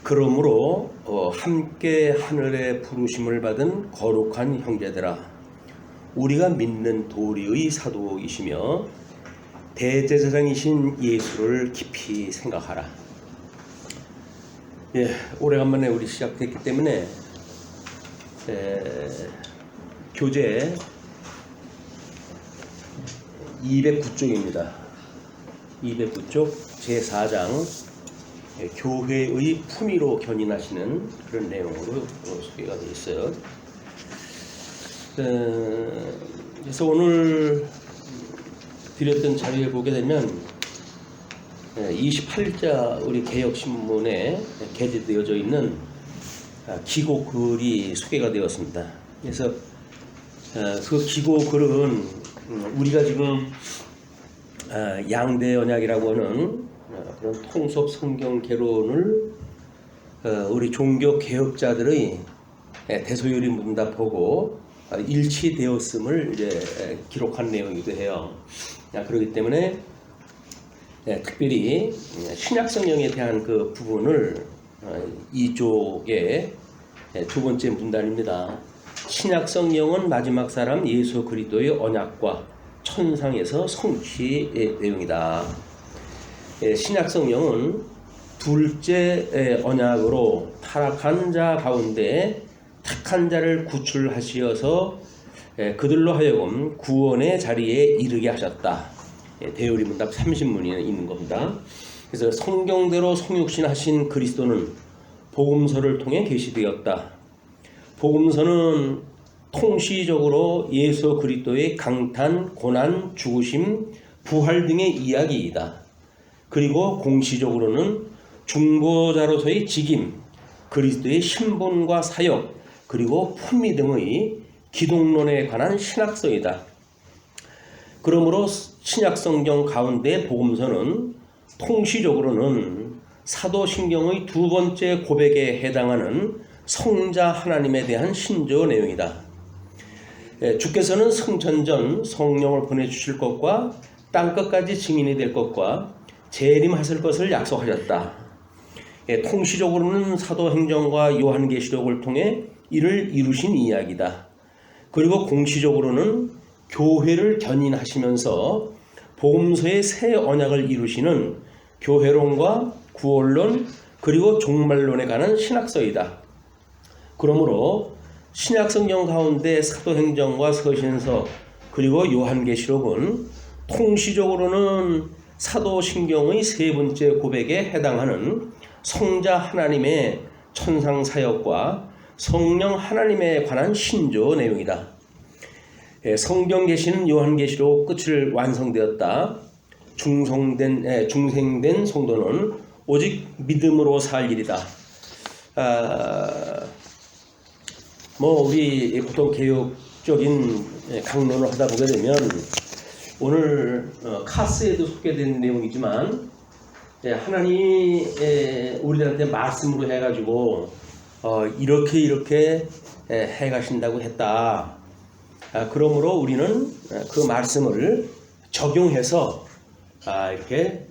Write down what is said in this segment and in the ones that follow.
그러므로 함께 하늘의 부르심을 받은 거룩한 형제들아, 우리가 믿는 도리의 사도이시며 대제사장이신 예수를 깊이 생각하라. 오래간만에 우리 시작됐기 때문에 교재 209쪽입니다. 209쪽 제4장 교회의 품위로 견인하시는 그런 내용으로 소개가 되어 있어요. 그래서 오늘 드렸던 자료에 보게 되면 28일자 우리 개혁신문에 게재되어져 있는 기고글이 소개가 되었습니다. 그래서 그 기고글은 우리가 지금 양대 언약이라고 하는 그런 통속 성경 개론을 우리 종교 개혁자들의 대소요리 문답하고 일치되었음을 이제 기록한 내용이기도 해요. 그렇기 때문에 특별히 신약 성경에 대한 그 부분을 이쪽의 두 번째 문단입니다. 신약 성경은 마지막 사람 예수 그리스도의 언약과 천상에서 성취의 내용이다. 신약 성경은 둘째 언약으로 타락한 자 가운데 택한 자를 구출하시어서 그들로 하여금 구원의 자리에 이르게 하셨다. 대요리 문답 30문이 있는 겁니다. 그래서 성경대로 성육신하신 그리스도는 복음서를 통해 계시되었다. 복음서는 통시적으로 예수 그리스도의 강탄, 고난, 죽으심, 부활 등의 이야기이다. 그리고 공시적으로는 중보자로서의 직임, 그리스도의 신분과 사역, 그리고 품위 등의 기독론에 관한 신학서이다. 그러므로 신약성경 가운데 복음서는 통시적으로는 사도신경의 두 번째 고백에 해당하는 성자 하나님에 대한 신조 내용이다. 주께서는 승천 전 성령을 보내주실 것과 땅끝까지 증인이 될 것과 재림하실 것을 약속하셨다. 통시적으로는 사도행전과 요한계시록을 통해 이를 이루신 이야기다. 그리고 공시적으로는 교회를 견인하시면서 복음서의 새 언약을 이루시는 교회론과 구원론 그리고 종말론에 관한 신학서이다. 그러므로 신약성경 가운데 사도행전과 서신서 그리고 요한계시록은 통시적으로는 사도신경의 세 번째 고백에 해당하는 성자 하나님의 천상사역과 성령 하나님에 관한 신조 내용이다. 성경 계시는 요한계시록 끝을 완성되었다. 중생된 성도는 오직 믿음으로 살 일이다. 우리 보통 개혁적인 강론을 하다 보게 되면 오늘 카스에도 소개된 내용이지만 하나님이 우리들한테 말씀으로 해가지고 이렇게 해가신다고 했다. 그러므로 우리는 그 말씀을 적용해서 이렇게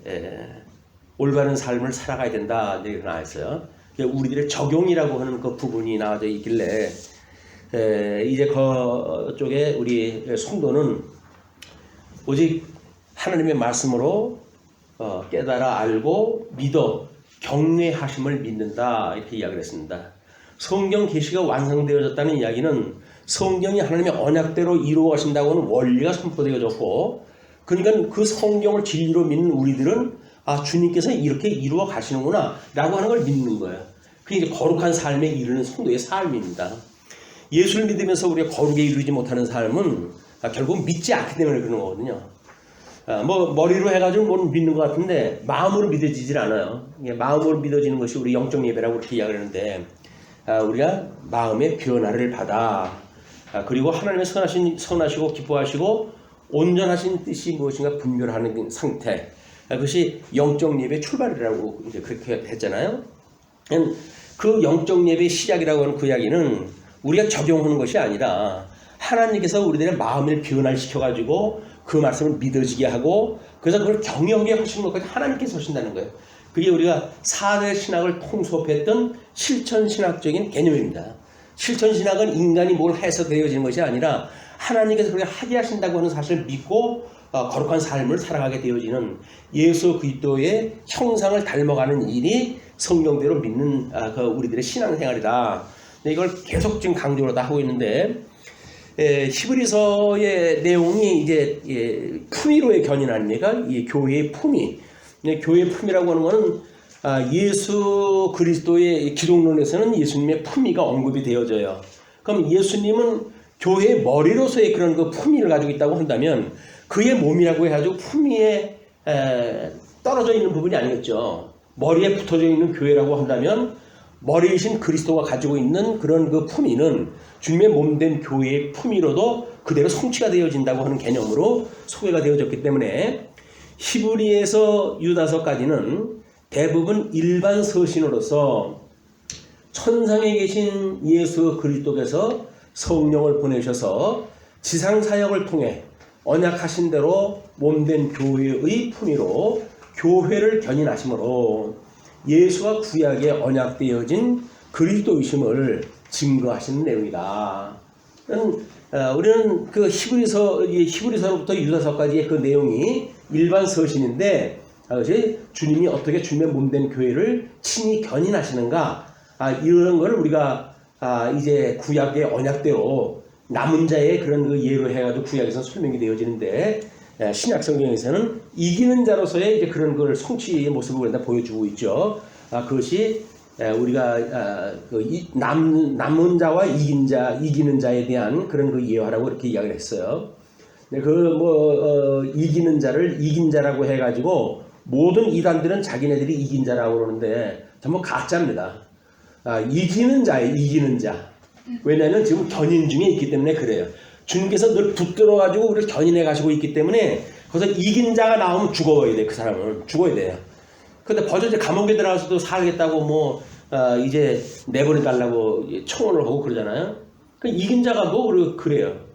올바른 삶을 살아가야 된다. 이렇게 나왔어요. 우리들의 적용이라고 하는 그 부분이 나와져 있길래 이제 그쪽에 우리 성도는 오직 하나님의 말씀으로 깨달아 알고 믿어 경외하심을 믿는다. 이렇게 이야기를 했습니다. 성경 계시가 완성되어졌다는 이야기는 성경이 하나님의 언약대로 이루어가신다고 하는 원리가 선포되어졌고, 그러니까 그 성경을 진리로 믿는 우리들은 주님께서 이렇게 이루어 가시는구나 라고 하는 걸 믿는 거예요. 그게 이제 거룩한 삶에 이르는 성도의 삶입니다. 예수를 믿으면서 우리가 거룩에 이르지 못하는 삶은 결국 믿지 않기 때문에 그런 거거든요. 머리로 해가지고 뭘 믿는 것 같은데 마음으로 믿어지질 않아요. 마음으로 믿어지는 것이 우리 영적 예배라고 그렇게 이야기하는데, 우리가 마음의 변화를 받아 그리고 하나님의 선하시고 기뻐하시고 온전하신 뜻이 무엇인가 분별하는 상태, 그것이 영적 예배의 출발이라고 이제 그렇게 했잖아요. 그 영적 예배의 시작이라고 하는 그 이야기는 우리가 적용하는 것이 아니라 하나님께서 우리들의 마음을 변화시켜가지고 그 말씀을 믿어지게 하고, 그래서 그걸 경영하게 하시는 것까지 하나님께서 하신다는 거예요. 그게 우리가 4대 신학을 통섭했던 실천신학적인 개념입니다. 실천신학은 인간이 뭘 해서 되어지는 것이 아니라 하나님께서 그렇게 하게 하신다고 하는 사실을 믿고 거룩한 삶을 살아가게 되어지는 예수 그리스도의 형상을 닮아가는 일이 성경대로 믿는 우리들의 신앙생활이다. 이걸 계속 지금 강조를 다 하고 있는데 히브리서의 내용이 이제 품위로의 견인 아닙니까? 이 교회의 품위. 교회의 품위라고 하는 것은 예수 그리스도의 기독론에서는 예수님의 품위가 언급이 되어져요. 그럼 예수님은 교회의 머리로서의 그런 그 품위를 가지고 있다고 한다면 그의 몸이라고 해가지고 품위에 떨어져 있는 부분이 아니겠죠. 머리에 붙어져 있는 교회라고 한다면 머리이신 그리스도가 가지고 있는 그런 그 품위는 주님의 몸된 교회의 품위로도 그대로 성취가 되어진다고 하는 개념으로 소개가 되어졌기 때문에 히브리에서 유다서까지는 대부분 일반 서신으로서 천상에 계신 예수 그리스도께서 성령을 보내셔서 지상 사역을 통해 언약하신 대로 몸된 교회의 품위로 교회를 견인하심으로 예수와 구약에 언약되어진 그리스도이심을 증거하시는 내용이다. 우리는 그 히브리서로부터 유다서까지의 그 내용이 일반 서신인데 그것이 주님이 어떻게 주님의 몸된 교회를 친히 견인하시는가 이런 걸 우리가 이제 구약의 언약대로 남은 자의 그런 그 예로 해가지고 구약에서 설명이 되어지는데 신약 성경에서는 이기는 자로서의 이제 그런 걸 성취의 모습을 보여주고 있죠. 그것이 우리가 남은 자와 이기는 자에 대한 그런 그 예화라고 이렇게 이야기를 했어요. 이기는 자를 이긴 자라고 해가지고 모든 이단들은 자기네들이 이긴 자라고 그러는데 전부 가짜입니다. 이기는 자예요, 이기는 자. 왜냐하면 지금 견인 중에 있기 때문에 그래요. 주님께서 늘 붙들어가지고 우리를 견인해 가시고 있기 때문에 거기서 이긴 자가 나오면 죽어야 돼. 그 사람은 죽어야 돼요. 근데 벌써 이제 감옥에 들어가서도 살겠다고 이제 내보내달라고 청원을 하고 그러잖아요. 그 이긴 자가 그래요.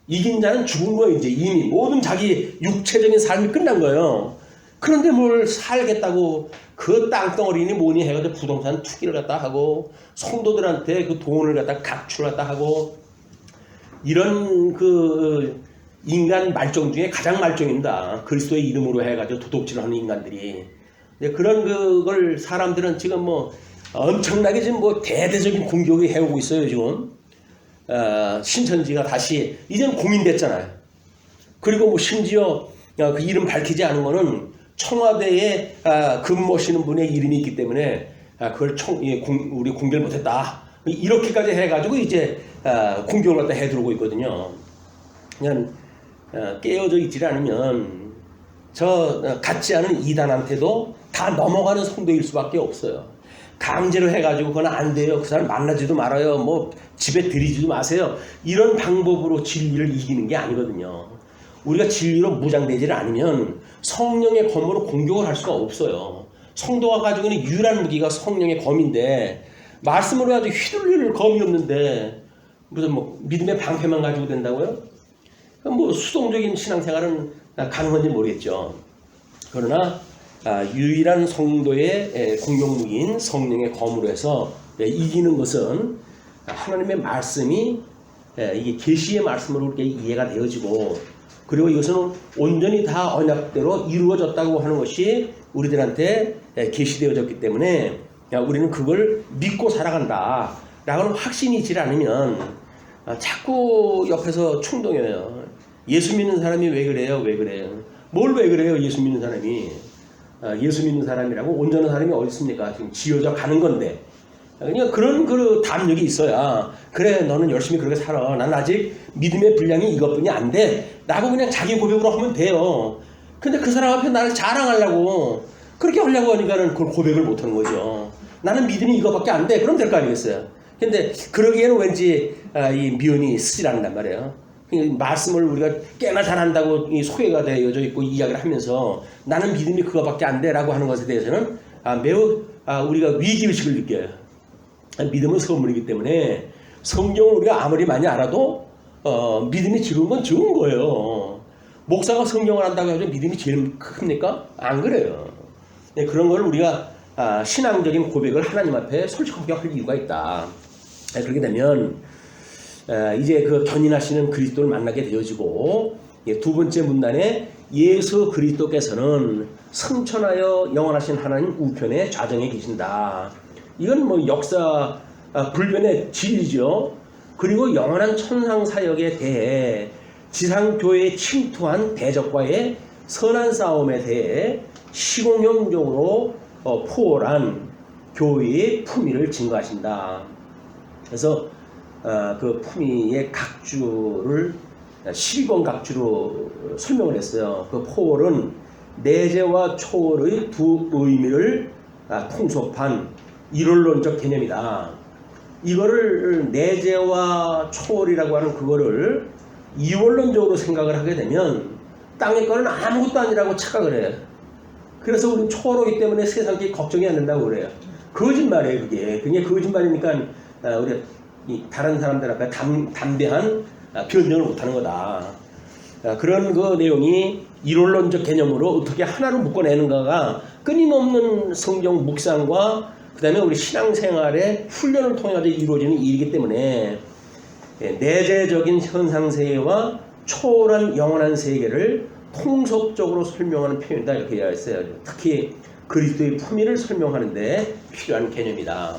이긴 자는 죽은 거예요. 이제 이미 모든 자기 육체적인 삶이 끝난 거예요. 그런데 뭘 살겠다고 그 땅덩어리니 뭐니 해가지고 부동산 투기를 갖다 하고 성도들한테 그 돈을 갖다 각출을 갖다 하고 이런 그 인간 말종 중에 가장 말종입니다. 그리스도의 이름으로 해가지고 도둑질을 하는 인간들이. 그런 그걸 사람들은 지금 엄청나게 지금 대대적인 공격이 해오고 있어요, 지금. 신천지가 다시, 이제는 공인됐잖아요. 그리고 심지어 그 이름 밝히지 않은 거는 청와대에 근무하시는 분의 이름이 있기 때문에 그걸 우리 공개를 못했다. 이렇게까지 해가지고 이제 공격을 갖다 해들어오고 있거든요. 그냥 깨어져 있지 않으면 같지 않은 이단한테도 다 넘어가는 성도일 수밖에 없어요. 강제로 해가지고 그건 안 돼요. 그 사람 만나지도 말아요. 집에 들이지도 마세요. 이런 방법으로 진리를 이기는 게 아니거든요. 우리가 진리로 무장되지 않으면 성령의 검으로 공격을 할 수가 없어요. 성도가 가지고 있는 유일한 무기가 성령의 검인데 말씀으로 가지고 휘둘릴 검이 없는데 무슨 믿음의 방패만 가지고 된다고요? 수동적인 신앙생활은 가능한지 모르겠죠. 그러나 유일한 성도의 공격무기인 성령의 검으로 해서 이기는 것은 하나님의 말씀이 이게 계시의 말씀으로 이렇게 이해가 되어지고 그리고 이것은 온전히 다 언약대로 이루어졌다고 하는 것이 우리들한테 계시되어졌기 때문에 우리는 그걸 믿고 살아간다 라고는 확신이 있지 않으면 자꾸 옆에서 충동해요. 예수 믿는 사람이 왜 그래요? 왜 그래요? 뭘 왜 그래요? 예수 믿는 사람이. 예수 믿는 사람이라고 온전한 사람이 어디 있습니까? 지금 지어져 가는 건데. 그러니까 그런 그 담력이 있어야 그래 너는 열심히 그렇게 살아. 난 아직 믿음의 분량이 이것뿐이 안 돼. 라고 그냥 자기 고백으로 하면 돼요. 근데 그 사람 앞에 나를 자랑하려고 그렇게 하려고 하니까는 그걸 고백을 못하는 거죠. 나는 믿음이 이것밖에 안 돼. 그럼 될 거 아니겠어요. 근데 그러기에는 왠지 이 미연이 쓰질 않는단 말이에요. 말씀을 우리가 꽤나 잘한다고 소개가 되어져 있고 이야기를 하면서 나는 믿음이 그거밖에 안 돼라고 하는 것에 대해서는 매우 우리가 위기의식을 느껴요. 믿음은 선물이기 때문에 성경을 우리가 아무리 많이 알아도 믿음이 적은 건 적은 거예요. 목사가 성경을 안다고 해서 믿음이 제일 큽니까? 안 그래요. 그런 걸 우리가 신앙적인 고백을 하나님 앞에 솔직하게 할 이유가 있다. 그렇게 되면 이제 그 견인하시는 그리스도를 만나게 되어지고, 두 번째 문단에 예수 그리스도께서는 성천하여 영원하신 하나님 우편에 좌정에 계신다. 이건 뭐 역사 불변의 진리죠. 그리고 영원한 천상 사역에 대해 지상 교회에 침투한 대적과의 선한 싸움에 대해 시공형적으로 포월한 교회의 품위를 증거하신다. 그래서 그 품위의 각주를 12권 각주로 설명을 했어요. 그 포월은 내재와 초월의 두 의미를 통섭한 일원론적 개념이다. 이거를 내재와 초월이라고 하는 그거를 이원론적으로 생각을 하게 되면 땅의 거는 아무것도 아니라고 착각을 해요. 그래서 우리는 초월하기 때문에 세상에 걱정이 안 된다고 그래요. 거짓말이에요, 그게. 그게 거짓말이니까 우리 다른 사람들 앞에 담대한 변명을 못하는 거다. 그런 그 내용이 이론론적 개념으로 어떻게 하나로 묶어내는가가 끊임없는 성경 묵상과 그 다음에 우리 신앙생활의 훈련을 통해 이루어지는 일이기 때문에 내재적인 현상세계와 초월한 영원한 세계를 통속적으로 설명하는 표현이다, 이렇게 이야기했어요. 특히 그리스도의 품위를 설명하는데 필요한 개념이다.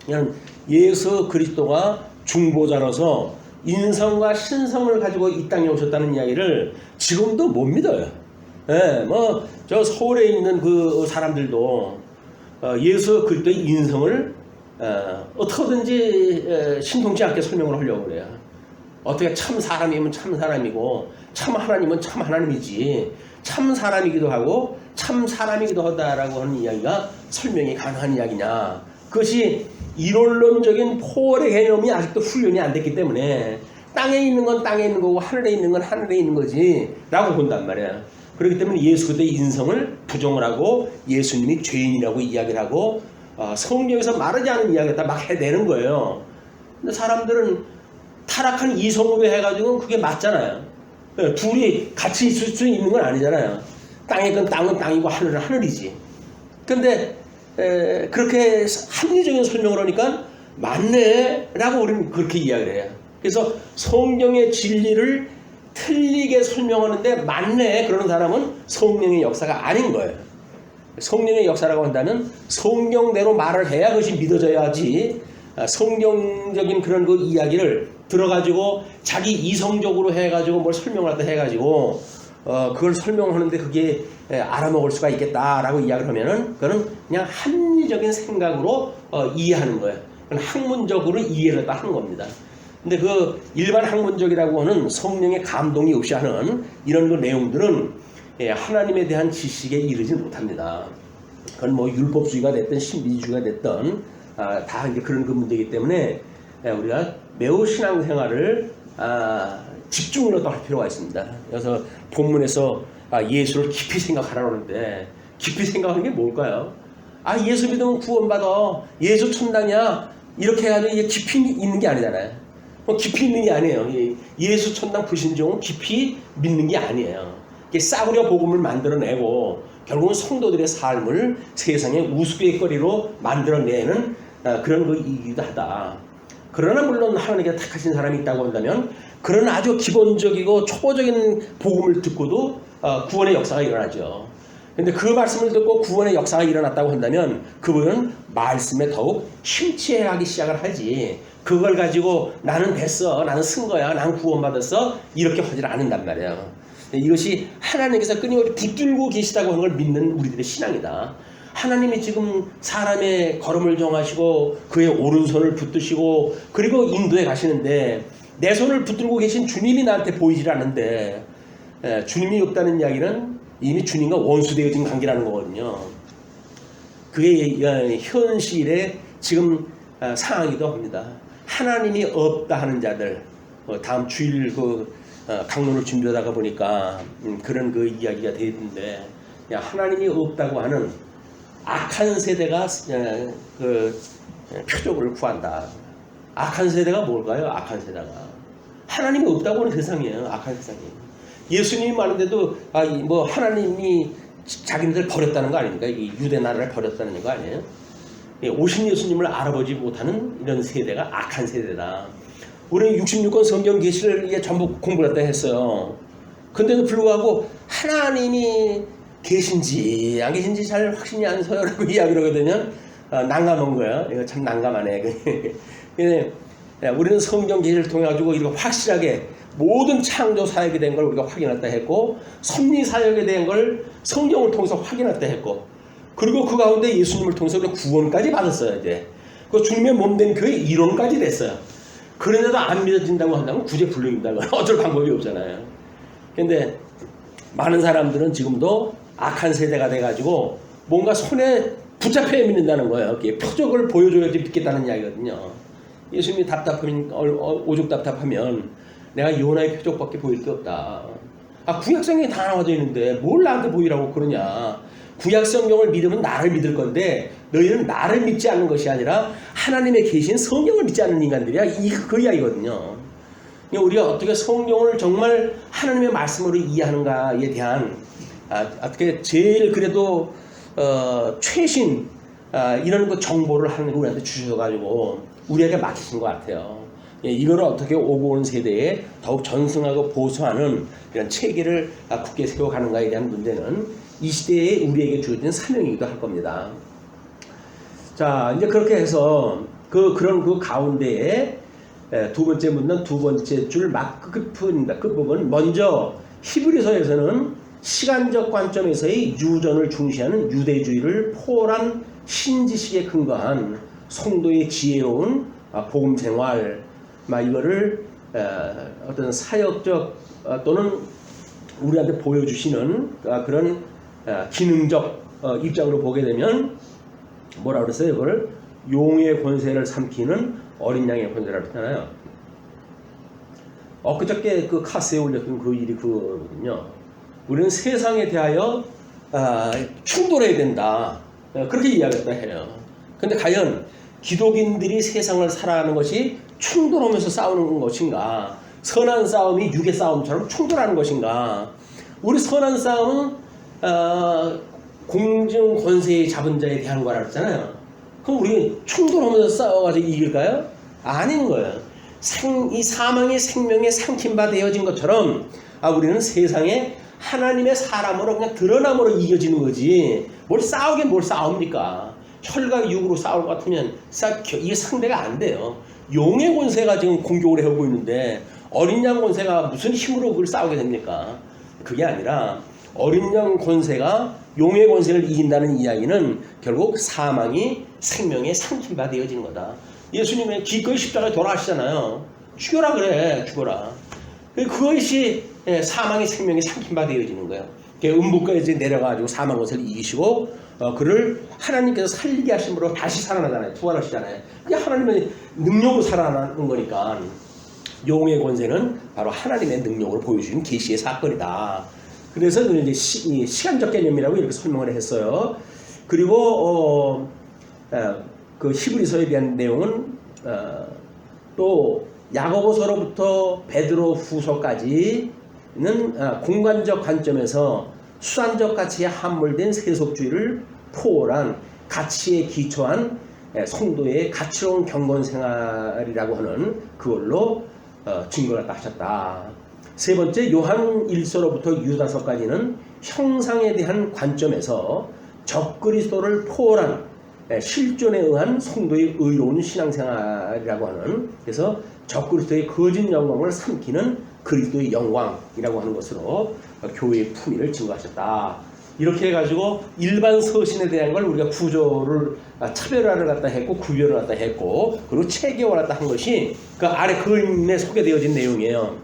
그냥 예수 그리스도가 중보자로서 인성과 신성을 가지고 이 땅에 오셨다는 이야기를 지금도 못 믿어요. 뭐 저 서울에 있는 그 사람들도 예수 그리스도의 인성을 어떻게든지 신통치 않게 설명을 하려고 그래요. 어떻게 참 사람이면 참 사람이고 참 하나님은 참 하나님이지, 참 사람이기도 하고 참 사람이기도 하다라고 하는 이야기가 설명이 가능한 이야기냐. 그것이 이론론적인 포월의 개념이 아직도 훈련이 안 됐기 때문에 땅에 있는 건 땅에 있는 거고 하늘에 있는 건 하늘에 있는 거지 라고 본단 말이야. 그렇기 때문에 예수 그리스도의 인성을 부정을 하고 예수님이 죄인이라고 이야기를 하고 성경에서 말하지 않은 이야기를 다 막 해내는 거예요. 근데 사람들은 타락한 이성으로 해가지고 그게 맞잖아요. 둘이 같이 있을 수 있는 건 아니잖아요. 땅의 건 땅은 땅이고 하늘은 하늘이지. 근데 그렇게 합리적인 설명을 하니까 맞네 라고 우리는 그렇게 이야기를 해요. 그래서 성경의 진리를 틀리게 설명하는데 맞네 그러는 사람은 성령의 역사가 아닌 거예요. 성령의 역사라고 한다면 성경대로 말을 해야 그것이 믿어져야지, 성경적인 그런 그 이야기를 들어가지고 자기 이성적으로 해가지고 뭘 설명을 하다 해가지고 그걸 설명하는데 그게 알아먹을 수가 있겠다라고 이야기를 하면은 그거는 그냥 합리적인 생각으로 이해하는 거예요. 그건 학문적으로 이해를 다 하는 겁니다. 근데 그 일반 학문적이라고 하는 성령의 감동이 없이 하는 이런 그 내용들은 하나님에 대한 지식에 이르지 못합니다. 그건 뭐 율법주의가 됐든 신비주의가 됐든 다 이제 그런 그 문제이기 때문에 우리가 매우 신앙생활을 집중으로 또 할 필요가 있습니다. 그래서 본문에서 예수를 깊이 생각하라고 하는데 깊이 생각하는 게 뭘까요? 예수 믿으면 구원받아, 예수 천당이야, 이렇게 해가지고 이게 깊이 있는 게 아니잖아요. 깊이 있는 게 아니에요. 예수 천당 불신종은 깊이 믿는 게 아니에요. 이게 싸구려 복음을 만들어내고 결국은 성도들의 삶을 세상의 우스갯거리로 만들어내는 그런 거이기도 하다. 그러나 물론 하나님께서 택하신 사람이 있다고 한다면 그런 아주 기본적이고 초보적인 복음을 듣고도 구원의 역사가 일어나죠. 근데 그 말씀을 듣고 구원의 역사가 일어났다고 한다면 그분은 말씀에 더욱 심취해하기 시작을 하지, 그걸 가지고 나는 됐어, 나는 쓴 거야, 난 구원받았어, 이렇게 하질 않는단 말이에요. 이것이 하나님께서 끊임없이 붙들고 계시다고 하는 걸 믿는 우리들의 신앙이다. 하나님이 지금 사람의 걸음을 정하시고 그의 오른손을 붙드시고 그리고 인도에 가시는데 내 손을 붙들고 계신 주님이 나한테 보이질 않는데, 주님이 없다는 이야기는 이미 주님과 원수되어진 관계라는 거거든요. 그게 현실의 지금 상황이기도 합니다. 하나님이 없다 하는 자들, 다음 주일 강론을 준비하다가 보니까 그런 그 이야기가 되어 있는데, 하나님이 없다고 하는 악한 세대가 그 표적을 구한다. 악한 세대가 뭘까요? 악한 세대가 하나님이 없다고 하는 세상이에요. 악한 세상이에요. 예수님이 많은데도 뭐 하나님이 자기네들 버렸다는 거 아닙니까? 이 유대 나라를 버렸다는 거 아니에요? 오신 예수님을 알아보지 못하는 이런 세대가 악한 세대다. 우리는 66권 성경 계시를 전부 공부를 했다 했어요. 근데도 불구하고 하나님이 계신지 안 계신지 잘 확신이 안 서요라고 이야기를 하거든요. 난감한 거예요. 이거 참 난감하네. 우리는 성경 계시를 통해 가지고 이렇게 확실하게 모든 창조 사역에 대한 걸 우리가 확인했다 했고, 섭리 사역에 대한 걸 성경을 통해서 확인했다 했고, 그리고 그 가운데 예수님을 통해서 우리가 구원까지 받았어요. 이제 그 주님의 몸된 교회 이론까지 됐어요. 그런데도 안 믿어진다고 한다면 구제불능이다고 어쩔 방법이 없잖아요. 근데 많은 사람들은 지금도 악한 세대가 돼가지고 뭔가 손에 붙잡혀야 믿는다는 거예요. 표적을 보여줘야지 믿겠다는 이야기거든요. 예수님이 답답하면, 오죽 답답하면 내가 요나의 표적밖에 보일 게 없다. 구약성경에 다 나와져 있는데 뭘 나한테 보이라고 그러냐. 구약성경을 믿으면 나를 믿을 건데 너희는 나를 믿지 않는 것이 아니라 하나님의 계신 성경을 믿지 않는 인간들이야. 그 이야기거든요. 우리가 어떻게 성경을 정말 하나님의 말씀으로 이해하는가에 대한 어떻게 제일 그래도 최신 이런 그 정보를 하나님이 우리한테 주셔가지고 우리에게 맡기신 것 같아요. 이거를 어떻게 오고 온 세대에 더욱 전승하고 보수하는 이런 체계를 굳게 세워가는가에 대한 문제는 이 시대에 우리에게 주어진 사명이기도 할 겁니다. 자, 이제 그렇게 해서 그런 그 가운데에 두 번째 묻는 두 번째 줄 끝부분, 먼저 히브리서에서는 시간적 관점에서의 유전을 중시하는 유대주의를 포괄한 신지식에 근거한 성도의 지혜로운 복음 생활, 이거를 어떤 사역적 또는 우리한테 보여주시는 그런 기능적 입장으로 보게 되면 뭐라 그랬어요? 이걸 용의 권세를 삼키는 어린 양의 권세라고 했잖아요. 엊그저께 그 카스에 올렸던 그 일이 그거거든요. 우리는 세상에 대하여 충돌해야 된다. 그렇게 이야기했다 해요. 근데 과연 기독인들이 세상을 살아가는 것이 충돌하면서 싸우는 것인가? 선한 싸움이 육의 싸움처럼 충돌하는 것인가? 우리 선한 싸움은 공중 권세의 잡은 자에 대한 거라 했잖아요. 그럼 우리 충돌하면서 싸워가지고 이길까요? 아닌 거예요. 이 사망의 생명에 삼킨 바 되어진 것처럼 우리는 세상에 하나님의 사람으로 그냥 드러남으로 이겨지는 거지. 뭘 싸웁니까? 혈과 육으로 싸울 것 같으면 이게 상대가 안 돼요. 용의 권세가 지금 공격을 해오고 있는데 어린 양 권세가 무슨 힘으로 그걸 싸우게 됩니까? 그게 아니라 어린 양 권세가 용의 권세를 이긴다는 이야기는 결국 사망이 생명에 삼킨 바 되어지는 거다. 예수님은 기꺼이 십자가에 돌아가시잖아요. 죽여라 그래. 죽어라. 그것이 사망이 생명에 삼킨 바 되어지는 거예요. 음부까지 내려가지고 사망 권세를 이기시고 그를 하나님께서 살리게 하심으로 다시 살아나잖아요. 부활하시잖아요. 그게 하나님의 능력으로 살아나는 거니까 용의 권세는 바로 하나님의 능력으로 보여주는 계시의 사건이다. 그래서 이제 시간적 개념이라고 이렇게 설명을 했어요. 그리고 그 히브리서에 대한 내용은 또 야고보서로부터 베드로 후서까지는 공간적 관점에서 수단적 가치에 함몰된 세속주의를 포괄한 가치에 기초한 성도의 가치로운 경건 생활이라고 하는 그걸로 증거를 하셨다. 세 번째, 요한 1서로부터 유다서까지는 형상에 대한 관점에서 적그리스도를 포괄한 실존에 의한 성도의 의로운 신앙생활이라고 하는, 그래서 적그리스도의 거짓 영광을 삼키는 그리스도의 영광이라고 하는 것으로 교회의 품위를 증거하셨다. 이렇게 해가지고 일반 서신에 대한 걸 우리가 구조를 차별화를 갖다 했고 구별을 갖다 했고 그리고 체계화를 갖다 한 것이 그 아래 그림에 소개되어진 내용이에요.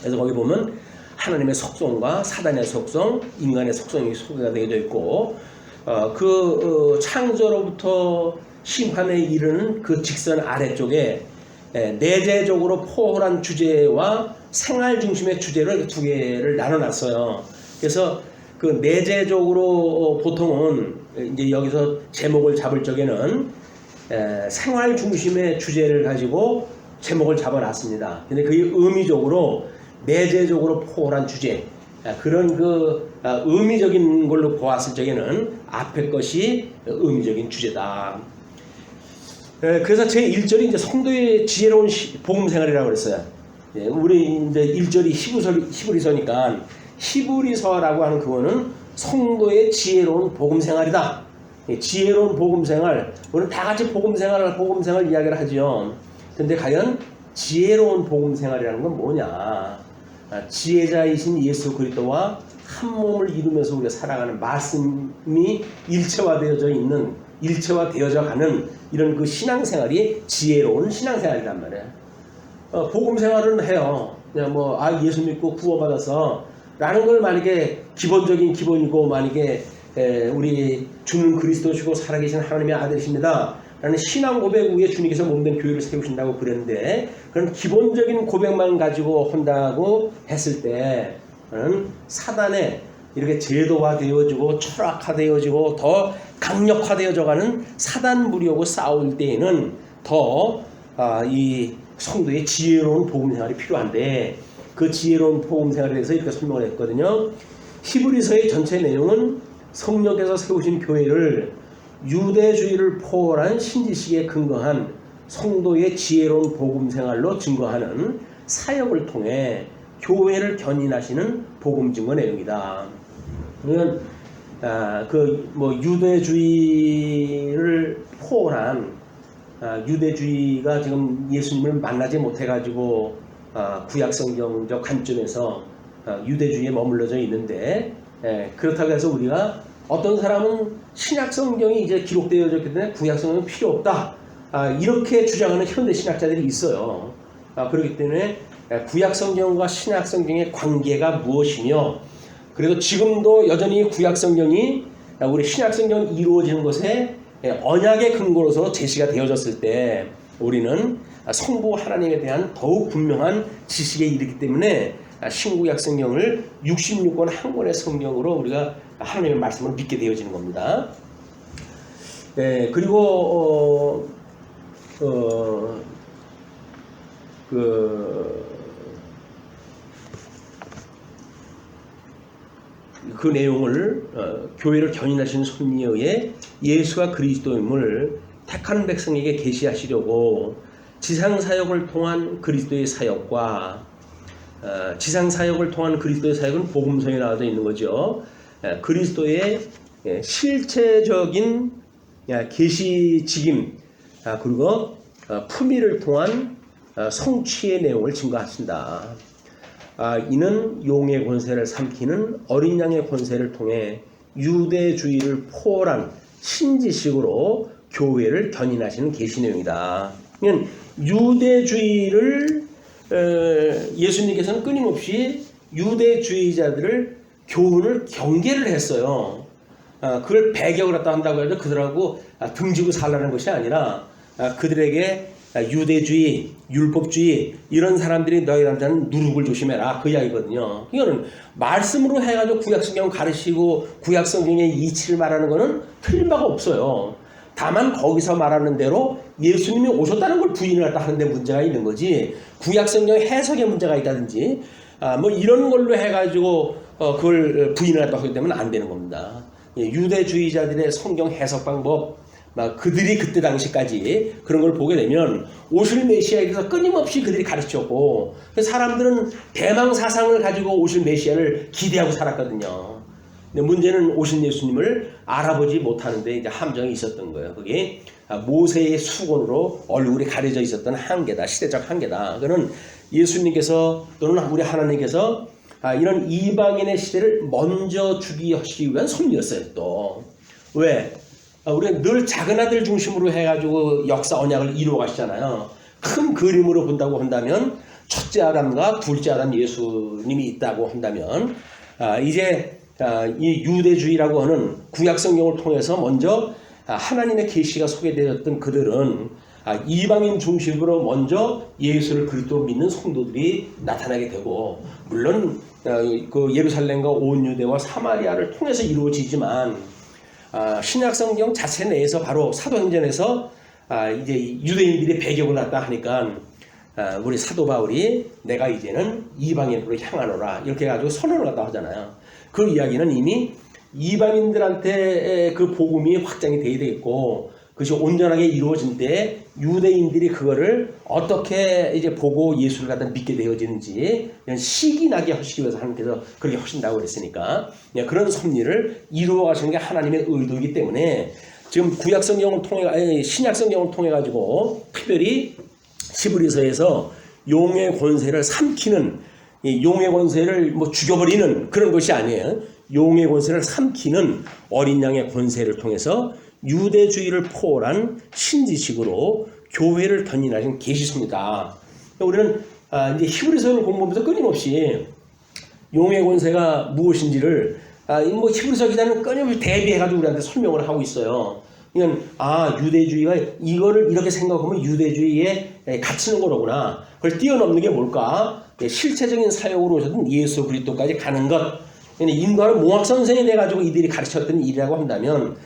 그래서 거기 보면 하나님의 속성과 사단의 속성, 인간의 속성이 소개가 되어져 있고 창조로부터 심판에 이르는 그 직선 아래쪽에 내재적으로 포괄한 주제와 생활 중심의 주제를 두 개를 나눠놨어요. 그래서 그 내재적으로 보통은 이제 여기서 제목을 잡을 적에는 생활 중심의 주제를 가지고 제목을 잡아놨습니다. 근데 그게 의미적으로 내재적으로 포괄한 주제, 그런 의미적인 걸로 보았을 적에는 앞에 것이 의미적인 주제다. 그래서 제 1절이 이제 성도의 지혜로운 복음 생활이라고 그랬어요. 우리 이제 1절이 히브리서니까 히브리서라고 하는 그거는 성도의 지혜로운 복음 생활이다. 지혜로운 복음 생활, 우리는 다 같이 복음 생활 이야기를 하죠. 근데 과연 지혜로운 복음 생활이라는 건 뭐냐? 지혜자이신 예수 그리스도와 한 몸을 이루면서 우리가 살아가는 말씀이 일체화되어져 가는 이런 그 신앙생활이 지혜로운 신앙생활이란 말이에요. 복음생활은 해요. 그냥 예수 믿고 구원받아서 라는 걸 만약에 기본이고 만약에 우리 주는 그리스도시고 살아계신 하나님의 아들이십니다 라는 신앙 고백 위에 주님께서 몸된 교회를 세우신다고 그랬는데, 그런 기본적인 고백만 가지고 한다고 했을 때 사단에 이렇게 제도화되어지고 철학화되어지고 더 강력화되어져가는 사단 무리하고 싸울 때에는 더 이 성도의 지혜로운 복음생활이 필요한데, 그 지혜로운 복음생활에 대해서 이렇게 설명을 했거든요. 히브리서의 전체 내용은 성령께서 세우신 교회를 유대주의를 포괄한 신지식에 근거한 성도의 지혜로운 복음생활로 증거하는 사역을 통해 교회를 견인하시는 복음 증거 내용이다. 그러면 유대주의를 포괄한 유대주의가 지금 예수님을 만나지 못해가지고 구약성경적 관점에서 유대주의에 머물러져 있는데, 그렇다고 해서 우리가 어떤 사람은 신약성경이 이제 기록되어졌기 때문에 구약성경은 필요 없다, 이렇게 주장하는 현대 신학자들이 있어요. 그렇기 때문에 구약성경과 신약성경의 관계가 무엇이며, 그래도 지금도 여전히 구약성경이 우리 신약성경이 이루어지는 것에 언약의 근거로서 제시가 되어졌을 때 우리는 성부 하나님에 대한 더욱 분명한 지식에 이르기 때문에 신구약 성경을 66권 한 권의 성경으로 우리가 하나님의 말씀을 믿게 되어지는 겁니다. 그리고 그 내용을 교회를 견인하시는 섭리에 의해 예수가 그리스도임을 택한 백성에게 계시하시려고 지상사역을 통한 그리스도의 사역과 지상사역을 통한 그리스도의 사역은 복음서에 나와져 있는 거죠. 그리스도의 실체적인 계시직임 그리고 품위를 통한 성취의 내용을 증거하신다. 이는 용의 권세를 삼키는 어린 양의 권세를 통해 유대주의를 포괄한 신지식으로 교회를 견인하시는 계시 내용이다. 그러니까 유대주의를 예수님께서는 끊임없이 유대주의자들을 교훈을 경계를 했어요. 그걸 배격을 갖다 한다고 해도 그들하고 등지고 살라는 것이 아니라 그들에게 유대주의, 율법주의 이런 사람들이 너희들한테는 누룩을 조심해라, 그 이야기거든요. 이거는 말씀으로 해가지고 구약성경 가르치고 구약성경의 이치를 말하는 거는 틀린 바가 없어요. 다만 거기서 말하는 대로 예수님이 오셨다는 걸 부인을 갖다 하는데 문제가 있는 거지, 구약성경 해석에 문제가 있다든지 이런 걸로 해가지고 그걸 부인을 갖다 하게 되면 안 되는 겁니다. 유대주의자들의 성경 해석 방법, 그들이 그때 당시까지 그런 걸 보게 되면 오실 메시아에 대해서 끊임없이 그들이 가르쳤고, 사람들은 대망 사상을 가지고 오실 메시아를 기대하고 살았거든요. 근데 문제는 오신 예수님을 알아보지 못하는데 이제 함정이 있었던 거예요. 그게 모세의 수건으로 얼굴이 가려져 있었던 한계다, 시대적 한계다. 그는 예수님께서 또는 우리 하나님께서 이런 이방인의 시대를 먼저 주기 위한 섭리였어요. 또 왜? 우리가 늘 작은 아들 중심으로 해가지고 역사 언약을 이루어 가시잖아요. 큰 그림으로 본다고 한다면 첫째 아담과 둘째 아담 예수님이 있다고 한다면 이제 이 유대주의라고 하는 구약성경을 통해서 먼저 하나님의 계시가 소개되었던 그들은 이방인 중심으로 먼저 예수를 그리스도로 믿는 성도들이 나타나게 되고, 물론 그 예루살렘과 온 유대와 사마리아를 통해서 이루어지지만 신약성경 자체 내에서 바로 사도행전에서 이제 유대인들이 배격을 갖다 하니까 우리 사도 바울이 내가 이제는 이방인으로 향하노라 이렇게 해가지고 선언을 갖다 하잖아요. 그 이야기는 이미 이방인들한테 그 복음이 확장이 돼야 되겠고 그것이 온전하게 이루어진 때 유대인들이 그거를 어떻게 이제 보고 예수를 갖다 믿게 되어지는지 시기 나게 하시기 위해서 하나님께서 그렇게 하신다고 그랬으니까 그런 섭리를 이루어 가시는 게 하나님의 의도이기 때문에 지금 구약 성경을 통해 신약 성경을 통해 가지고 특별히 히브리서에서 용의 권세를 삼키는 용의 권세를 뭐 죽여버리는 그런 것이 아니에요. 용의 권세를 삼키는 어린 양의 권세를 통해서 유대주의를 포괄한 신지식으로 교회를 견인하신 계시십니다. 우리는 이제 히브리서를 공부하면서 끊임없이 용의 권세가 무엇인지를 뭐 히브리서 기자는 끊임없이 대비해가지고 우리한테 설명을 하고 있어요. 그러니까 유대주의가 이거를 이렇게 생각하면 유대주의에 갇히는 거로구나. 그걸 뛰어넘는 게 뭘까? 실체적인 사역으로 오셨던 예수 그리스도까지 가는 것. 인도하는 몽학 선생이 돼가지고 이들이 가르쳤던 일이라고 한다면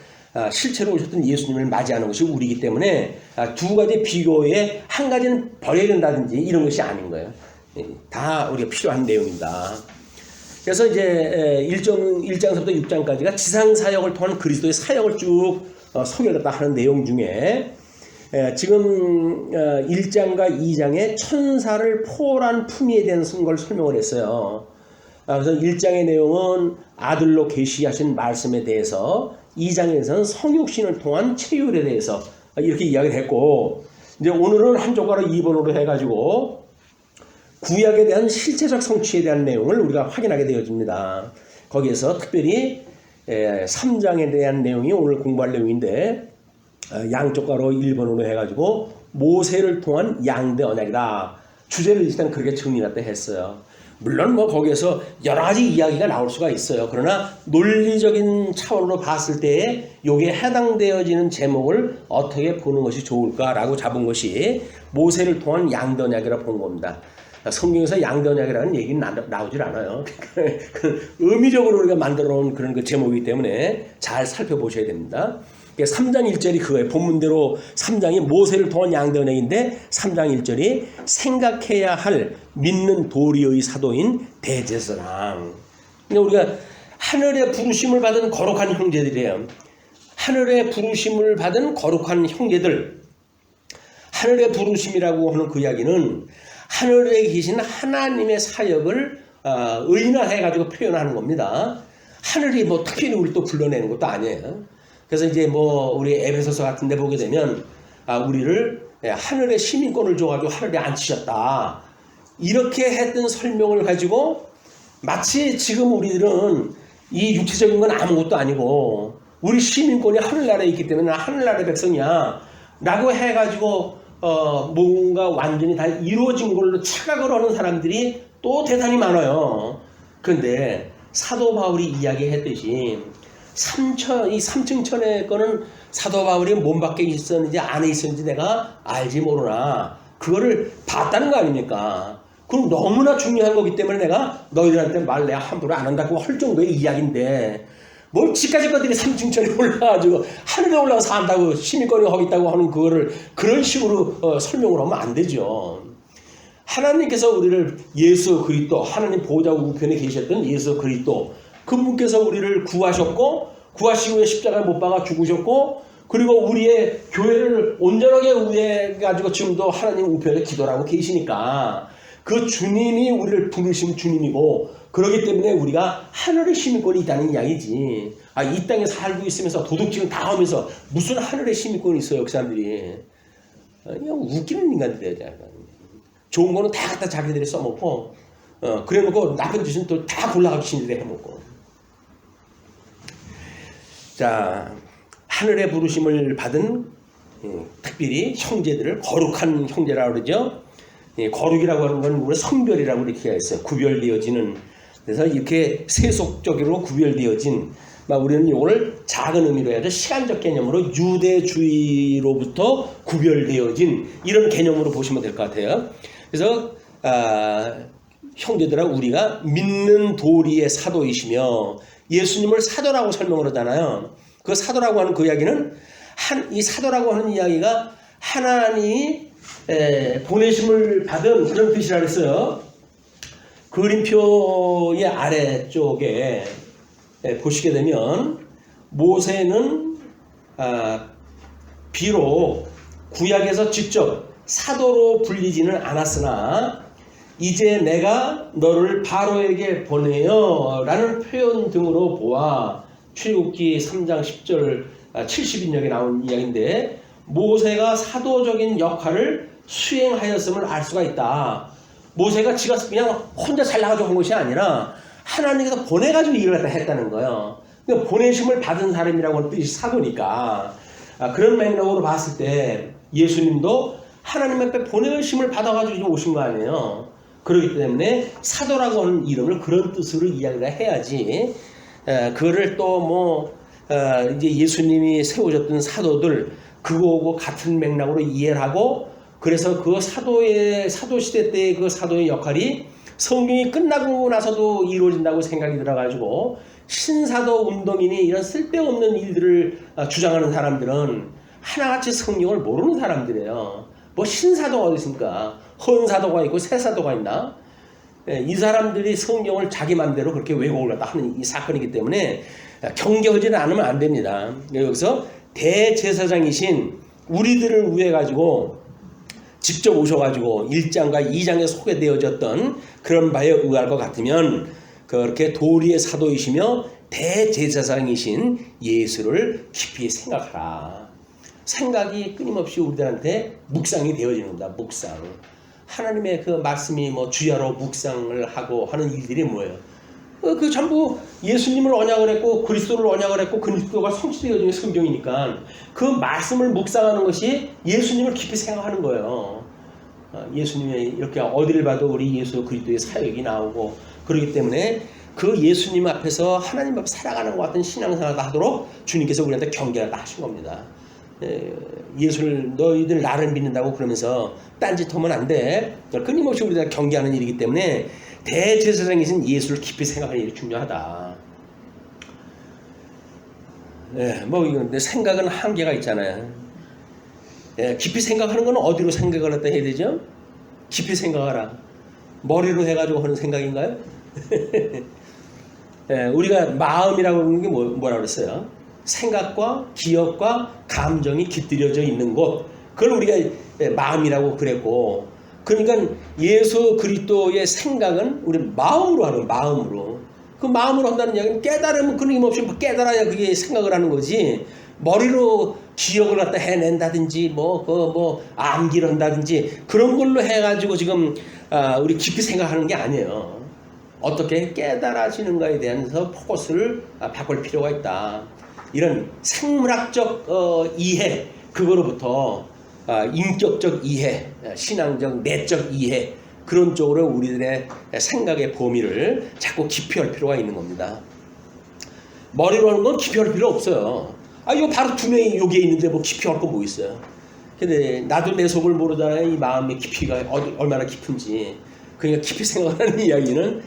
실체로 오셨던 예수님을 맞이하는 것이 우리이기 때문에 두 가지 비교에 한 가지는 버려야 된다든지 이런 것이 아닌 거예요. 다 우리가 필요한 내용입니다. 그래서 이제 1장서부터 6장까지가 지상사역을 통한 그리스도의 사역을 쭉 소개를 하는 내용 중에 지금 1장과 2장에 천사를 포괄한 품위에 대한 걸 설명을 했어요. 그래서 1장의 내용은 아들로 계시하신 말씀에 대해서 2장에서는 성육신을 통한 체율에 대해서 이렇게 이야기를 했고 이제 오늘은 한 조각을 2번으로 해가지고 구약에 대한 실체적 성취에 대한 내용을 우리가 확인하게 되어집니다. 거기에서 특별히 3장에 대한 내용이 오늘 공부할 내용인데 양쪽 가로 1번으로 해가지고 모세를 통한 양대 언약이다. 주제를 일단 그렇게 정리했다 했어요. 물론 뭐 거기에서 여러 가지 이야기가 나올 수가 있어요. 그러나 논리적인 차원으로 봤을 때에 여기에 해당되어지는 제목을 어떻게 보는 것이 좋을까라고 잡은 것이 모세를 통한 양대 언약이라고 본 겁니다. 성경에서 양대 언약이라는 얘기는 나오질 않아요. 의미적으로 우리가 만들어 놓은 그런 그 제목이기 때문에 잘 살펴보셔야 됩니다. 3장 1절이 그거예요. 본문대로 3장이 모세를 통한 양대 언약인데 3장 1절이 생각해야 할 믿는 도리의 사도인 대제사장. 우리가 하늘의 부르심을 받은 거룩한 형제들이에요. 하늘의 부르심을 받은 거룩한 형제들. 하늘의 부르심이라고 하는 그 이야기는 하늘에 계신 하나님의 사역을 의인화해가지고 표현하는 겁니다. 하늘이 뭐 특별히 우리 또 불러내는 것도 아니에요. 그래서 이제 뭐 우리 에베소서 같은 데 보게 되면 우리를 하늘의 시민권을 줘가지고 하늘에 앉히셨다. 이렇게 했던 설명을 가지고 마치 지금 우리들은 이 육체적인 건 아무것도 아니고 우리 시민권이 하늘나라에 있기 때문에 하늘나라의 백성이야 라고 해가지고 뭔가 완전히 다 이루어진 걸로 착각을 하는 사람들이 또 대단히 많아요. 그런데 사도 바울이 이야기했듯이 이 3층 천의 거는 사도 바울이 몸 밖에 있었는지 안에 있었는지 내가 알지 모르나 그거를 봤다는 거 아닙니까? 그럼 너무나 중요한 거기 때문에 내가 너희들한테 말 내가 함부로 안 한다고 할 정도의 이야기인데 뭘 지까지 것들이 3층 천에 올라가지고 하늘에 올라가서 한다고 시민권이 거기 있다고 하는 그거를 그런 식으로 설명을 하면 안 되죠. 하나님께서 우리를 예수 그리스도 하나님 보호자 우편에 계셨던 예수 그리스도 그분께서 우리를 구하셨고 구하시기 위해 십자가에 못 박아 죽으셨고 그리고 우리의 교회를 온전하게 위해 가지고 지금도 하나님 우편에 기도를 하고 계시니까 그 주님이 우리를 부르신 주님이고 그렇기 때문에 우리가 하늘의 시민권이 있다는 이야기지. 이 땅에 살고 있으면서 도둑질을 다 하면서 무슨 하늘의 시민권이 있어요 그 사람들이. 그냥 웃기는 인간들이야. 좋은 거는 다 갖다 자기들이 써먹고 그래놓고 나쁜 짓은 또 다 골라가지고 신들이 해먹고. 자, 하늘의 부르심을 받은 특별히 형제들을 거룩한 형제라고 그러죠. 거룩이라고 하는 건 우리 성별이라고 이렇게 했어요. 구별되어지는. 그래서 이렇게 세속적으로 구별되어진, 우리는 이걸 작은 의미로 해야죠. 시간적 개념으로 유대주의로부터 구별되어진 이런 개념으로 보시면 될 것 같아요. 그래서 형제들아 우리가 믿는 도리의 사도이시며 예수님을 사도라고 설명을 하잖아요. 그 사도라고 하는 그 이야기는 이 사도라고 하는 이야기가 하나님이 보내심을 받은 그런 뜻이라 그랬어요. 그림표의 아래쪽에 보시게 되면 모세는 비록 구약에서 직접 사도로 불리지는 않았으나 이제 내가 너를 바로에게 보내요 라는 표현 등으로 보아 출애굽기 3장 10절 70인역에 나온 이야기인데 모세가 사도적인 역할을 수행하였음을 알 수가 있다. 모세가 지가 그냥 혼자 잘나가지고 한 것이 아니라 하나님께서 보내가지고 일을 갖다 했다는 거예요. 그러니까 보내심을 받은 사람이라고 하는 뜻이 사도니까 그런 맥락으로 봤을 때 예수님도 하나님 앞에 보내심을 받아가지고 오신 거 아니에요. 그렇기 때문에 사도라고 하는 이름을 그런 뜻으로 이야기를 해야지 그거를 또 뭐 이제 예수님이 세우셨던 사도들 그거하고 같은 맥락으로 이해를 하고 그래서 그 사도 시대 때의 그 사도의 역할이 성경이 끝나고 나서도 이루어진다고 생각이 들어가지고 신사도 운동이니 이런 쓸데없는 일들을 주장하는 사람들은 하나같이 성경을 모르는 사람들이에요. 뭐 신사도가 어디 있습니까? 헌사도가 있고 새사도가 있나? 이 사람들이 성경을 자기 맘대로 그렇게 왜곡을 갖다 하는 이 사건이기 때문에 경계하지는 않으면 안 됩니다. 여기서 대제사장이신 우리들을 위해 가지고 직접 오셔가지고 1장과 2장에 소개되어졌던 그런 바에 의할 것 같으면 그렇게 도리의 사도이시며 대제사장이신 예수를 깊이 생각하라. 생각이 끊임없이 우리들한테 묵상이 되어지는 겁니다. 묵상. 하나님의 그 말씀이 뭐 주야로 묵상을 하고 하는 일들이 뭐예요? 그 전부 예수님을 언약을 했고 그리스도를 언약을 했고 그리스도가 성취되어진 성경이니까 그 말씀을 묵상하는 것이 예수님을 깊이 생각하는 거예요. 예수님의 이렇게 어디를 봐도 우리 예수 그리스도의 사역이 나오고 그렇기 때문에 그 예수님 앞에서 하나님 앞에 살아가는 것 같은 신앙생활을 하도록 주님께서 우리한테 경계를 하신 겁니다. 예수를 너희들 나를 믿는다고 그러면서 딴짓하면 안 돼. 끊임없이 우리가 경계하는 일이기 때문에 대제사장이신 예수를 깊이 생각하는 일이 중요하다. 뭐 이건 생각은 한계가 있잖아요. 깊이 생각하는 건 어디로 생각을 했다 해야 되죠? 깊이 생각하라. 머리로 해가지고 하는 생각인가요? 우리가 마음이라고 하는 게 뭐라 그랬어요? 생각과 기억과 감정이 깃들여져 있는 곳. 그걸 우리가 마음이라고 그랬고, 그러니까 예수 그리스도의 생각은 우리 마음으로 하는 마음으로. 그 마음으로 한다는 이야기는 깨달으면 끊임없이 깨달아야 그게 생각을 하는 거지. 머리로 기억을 갖다 해낸다든지 암기를 한다든지 그런 걸로 해가지고 지금 우리 깊이 생각하는 게 아니에요. 어떻게 깨달아지는가에 대해서 포커스를 바꿀 필요가 있다. 이런 생물학적 이해 그거로부터 인격적 이해, 신앙적 내적 이해 그런 쪽으로 우리들의 생각의 범위를 자꾸 깊이할 필요가 있는 겁니다. 머리로 하는 건 깊이할 필요 없어요. 이거 바로 두 명이 여기에 있는데 뭐 깊이할 거 뭐 있어요. 근데 나도 내 속을 모르잖아요. 이 마음의 깊이가 얼마나 깊은지. 그러니까 깊이 생각하는 이야기는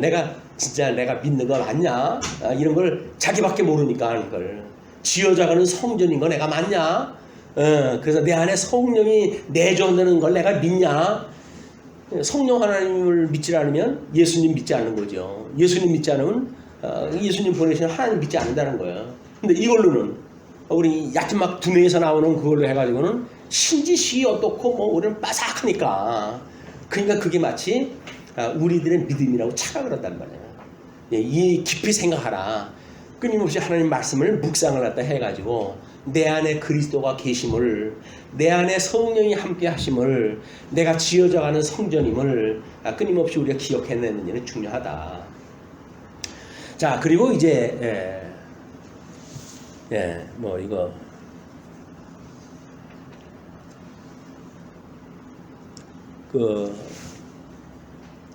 내가 진짜 내가 믿는 거 맞냐? 이런 걸 자기밖에 모르니까 하는 걸. 지어져가는 성전인 거 내가 맞냐? 그래서 내 안에 성령이 내주한다는 걸 내가 믿냐? 성령 하나님을 믿지 않으면 예수님 믿지 않는 거죠. 예수님 믿지 않으면 예수님 보내신 하나님 믿지 않는다는 거예요. 근데 이걸로는 우리 야트막 두뇌에서 나오는 그걸로 해가지고는 신지시 어떻고 뭐 우리는 빠삭하니까 그러니까 그게 마치 우리들의 믿음이라고 착각을 한단 말이에요. 이 깊이 생각하라. 끊임없이 하나님 말씀을 묵상을 갖다 해가지고 내 안에 그리스도가 계심을, 내 안에 성령이 함께 하심을, 내가 지어져가는 성전임을 끊임없이 우리가 기억해내는 일은 중요하다. 자, 그리고 이제 뭐 이거 그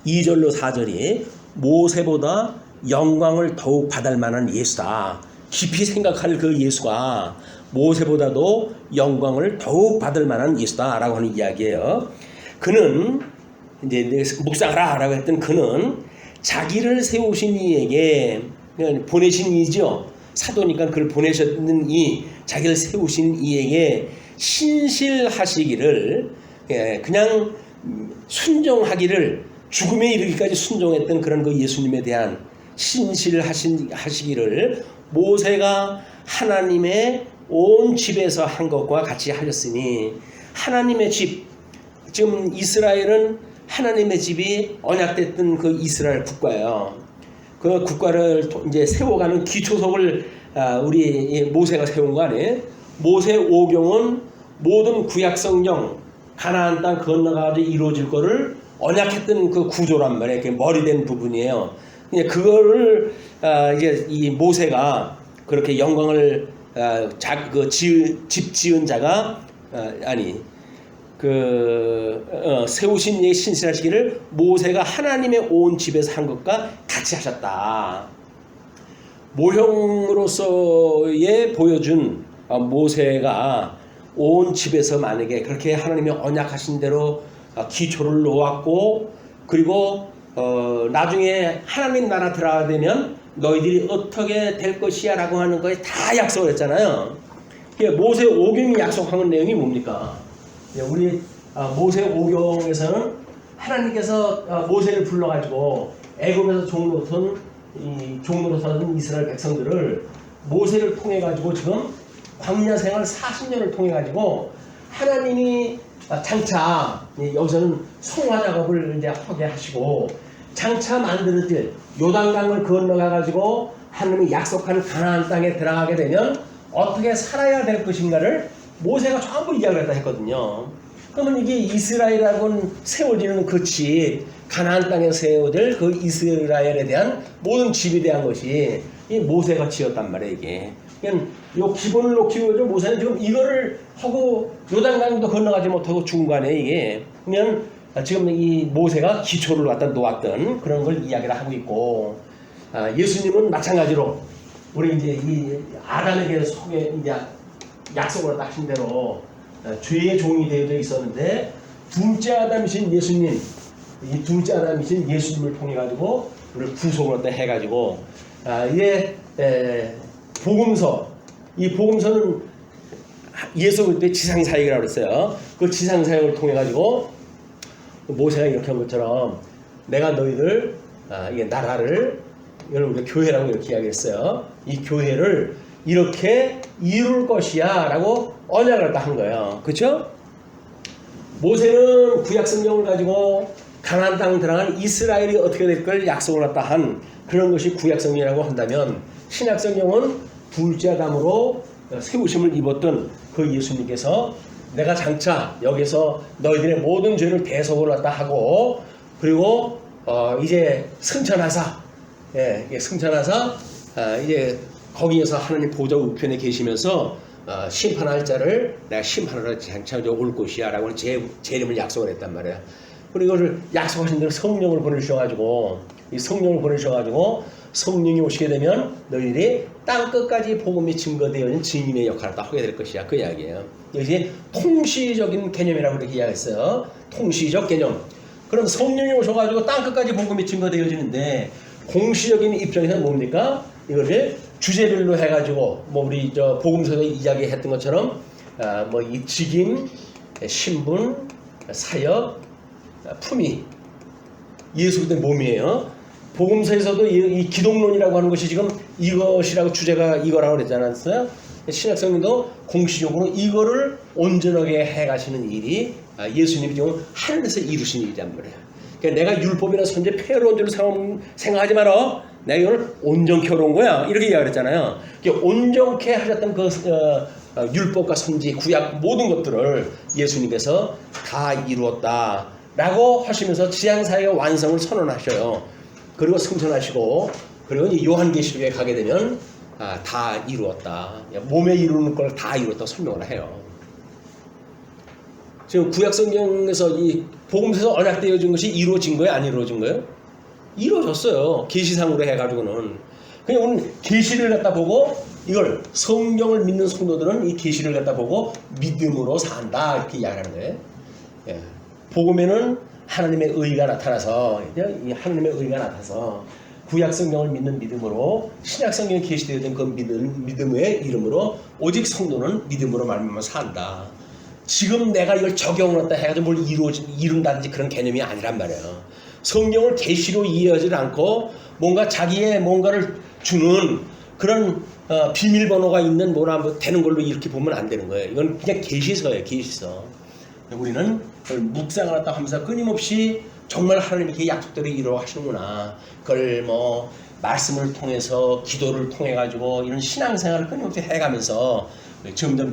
2절로 4절이 모세보다 영광을 더욱 받을 만한 예수다. 깊이 생각할 그 예수가 모세보다도 영광을 더욱 받을 만한 예수다라고 하는 이야기예요. 그는 이제 묵상하라 라고 했던 그는 자기를 세우신 이에게 보내신 이죠. 사도니까 그를 보내셨는 이 자기를 세우신 이에게 신실하시기를, 그냥 순종하기를, 죽음에 이르기까지 순종했던 그런 그 예수님에 대한 신실하시기를 모세가 하나님의 온 집에서 한 것과 같이 하셨으니, 하나님의 집, 지금 이스라엘은 하나님의 집이 언약됐던 그 이스라엘 국가예요. 그 국가를 이제 세워가는 기초석을 우리 모세가 세운 거 아니에요? 모세 오경은 모든 구약 성경 가나안 땅 건너가지고 이루어질 거를 언약했던 그 구조란 말이에요. 그게 머리된 부분이에요. 그거를 이제 이 모세가 그렇게 영광을 집 지은 자가 세우신 예 신실하시기를 모세가 하나님의 온 집에서 한 것과 같이 하셨다. 모형으로서의 보여준 모세가 온 집에서 만약에 그렇게 하나님이 언약하신 대로 기초를 놓았고, 그리고 나중에 하나님 나라 들어가게 되면 너희들이 어떻게 될 것이야 라고 하는 거에 다 약속을 했잖아요. 모세 오경이 약속한 내용이 뭡니까? 우리 모세 오경에서는 하나님께서 모세를 불러가지고 애굽에서 종로로 살던 이스라엘 백성들을 모세를 통해 가지고 지금 광야 생활 40년을 통해 가지고 하나님이 장차 여기서는 성화 작업을 이제 하게 하시고, 장차 만들어질 요단강을 건너가 가지고 하나님이 약속한 가나안 땅에 들어가게 되면 어떻게 살아야 될 것인가를 모세가 전부 이야기를 했다 했거든요. 그러면 이게 이스라엘하고는 세워지는 그 집, 가나안 땅에 세워질 그 이스라엘에 대한 모든 집에 대한 것이 이 모세가 지었단 말이에요. 이게 그냥 요 기본을 놓기 위해서 모세는 지금 이거를 하고 요단강도 건너가지 못하고 죽은 거 아니에요. 이게 그냥 지금 이 모세가 기초를 갖다 놓았던 그런 걸 이야기를 하고 있고, 예수님은 마찬가지로 우리 이제 이 아담에게 속에 이제 약속을 딱 한 대로 죄의 종이 되어져 있었는데, 둘째 아담이신 예수님, 이 둘째 아담이신 예수님을 통해 가지고 우리를 구속을 해가지고 이게 복음서, 이 복음서는 예수 그리스도의 지상 사역이라고 그랬어요. 그 지상 사역을 통해 가지고 모세가 이렇게 한 것처럼 내가 너희들 이게 나라를, 이걸 우리가 교회라고 이렇게 이야기했어요. 이 교회를 이렇게 이룰 것이야 라고 언약을 딱 한 거예요. 그렇죠? 모세는 구약 성경을 가지고 가나안 땅 들어간 이스라엘이 어떻게 될 걸 약속을 갖다 한 그런 것이 구약 성경이라고 한다면, 신약 성경은 둘째 아담으로 세우심을 입었던 그 예수님께서 내가 장차 여기서 너희들의 모든 죄를 대속을 갖다 하고, 그리고 이제 승천하사, 승천하사 이제 거기에서 하나님 보좌 우편에 계시면서 심판할 자를 내가 심판하러 장차 올 것이야 라고 제 이름을 약속을 했단 말이야. 그리고 이거를 약속하신 대로 성령을 보내주셔가지고, 이 성령을 보내주셔가지고 성령이 오시게 되면 너희들이 땅 끝까지 복음이 증거되어진 증인의 역할을 다 하게 될 것이야, 그 이야기예요. 이것이 통시적인 개념이라고 그렇게 이야기했어요. 통시적 개념. 그럼 성령이 오셔가지고 땅 끝까지 복음이 증거되어지는데, 공시적인 입장에서는 뭡니까? 이것을 주제별로 해가지고 우리 복음서에 이야기했던 것처럼 이 직임, 신분, 사역, 품위, 예수 그리스도의 몸이에요. 복음서에서도 이 기독론이라고 하는 것이 지금 이것이라고 주제가 이거라고 그랬지 않았어요? 신약성경도 공시적으로 이거를 온전하게 해가시는 일이 예수님이 지금 하늘에서 이루신 일이란 말이에요. 그러니까 내가 율법이나 선제 폐로운전을 생각하지 마라. 내가 이걸 온전케 하러 온 거야. 이렇게 이야기했잖아요. 온전케 하셨던 그 율법과 선지, 구약 모든 것들을 예수님께서 다 이루었다 라고 하시면서 지향사역의 완성을 선언하셔요. 그리고 승천하시고, 그리고 요한계시록에 가게 되면 다 이루었다. 몸에 이루는 걸 다 이루었다고 설명을 해요. 지금 구약성경에서 이 복음서에서 언약되어진 것이 이루어진 거예요? 안 이루어진 거예요? 이루어졌어요. 계시상으로 해가지고는. 그냥 우리는 계시를 갖다 보고, 이걸 성경을 믿는 성도들은 이 계시를 갖다 보고 믿음으로 산다 이렇게 이야기하는 거예요. 복음에는 하나님의 의가 나타나서, 하나님의 의가 나타나서 구약 성경을 믿는 믿음으로, 신약 성경에 계시되어진 그 믿음의 이름으로 오직 성도는 믿음으로 말미암아 산다. 지금 내가 이걸 적용을 했다 해가지고 뭘 이룬다든지 그런 개념이 아니란 말이에요. 성경을 계시로 이해하지 않고 뭔가 자기의 뭔가를 주는 그런 비밀번호가 있는 뭐라 되는 걸로 이렇게 보면 안 되는 거예요. 이건 그냥 계시서예요. 계시서. 우리는 그걸 묵상을 했다 하면서 끊임없이 정말 하나님이 이렇게 약속대로 이루어하시는구나. 그걸 뭐 말씀을 통해서 기도를 통해 가지고 이런 신앙생활을 끊임없이 해가면서 점점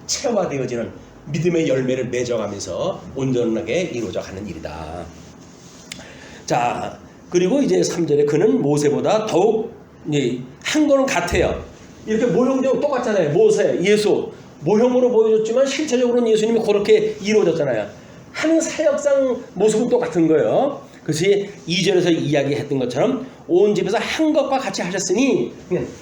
체화되어지는 믿음의 열매를 맺어가면서 온전하게 이루어져 가는 일이다. 자, 그리고 이제 3절에 그는 모세보다 더욱 한 거는 같아요. 이렇게 모형적으로 똑같잖아요. 모세, 예수 모형으로 보여줬지만 실체적으로는 예수님이 그렇게 이루어졌잖아요. 하는 사역상 모습은 똑같은 거예요. 그것이 2절에서 이야기했던 것처럼 온 집에서 한 것과 같이 하셨으니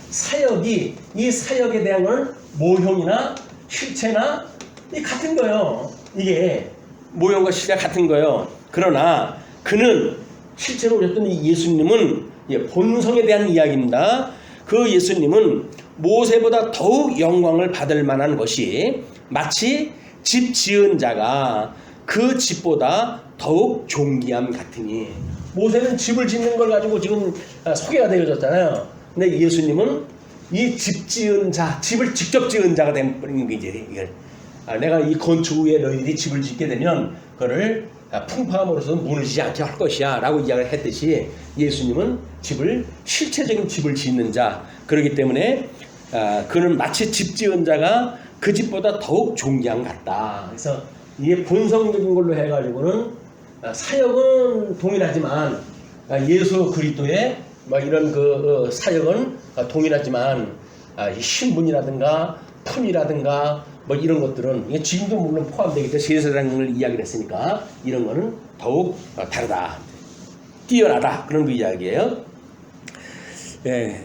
사역이 이 사역에 대한 건 모형이나 실체나 같은 거예요. 이게 모형과 실체가 같은 거예요. 그러나 그는 실제로 오셨던 이 예수님은 본성에 대한 이야기입니다. 그 예수님은 모세보다 더욱 영광을 받을 만한 것이 마치 집 지은 자가 그 집보다 더욱 존귀함 같으니. 모세는 집을 짓는 걸 가지고 지금 소개가 되어졌잖아요. 근데 예수님은 이 집 지은 자, 집을 직접 지은 자가 된 거지. 내가 이 건축 후에 너희들이 집을 짓게 되면 그거를 풍파함으로써 무너지지 않게 할 것이야 라고 이야기를 했듯이 예수님은 집을 실체적인 집을 짓는 자. 그렇기 때문에 그는 마치 집 지은 자가 그 집보다 더욱 존귀한 것 같다. 그래서 이게 본성적인 걸로 해가지고는 사역은 동일하지만 예수 그리스도의 이런 그 사역은 동일하지만 신분이라든가 품이라든가 이런 것들은 지금도 물론 포함되겠죠. 세세라는 걸 이야기를 했으니까 이런 거는 더욱 다르다, 뛰어나다 그런 그 이야기예요. 예.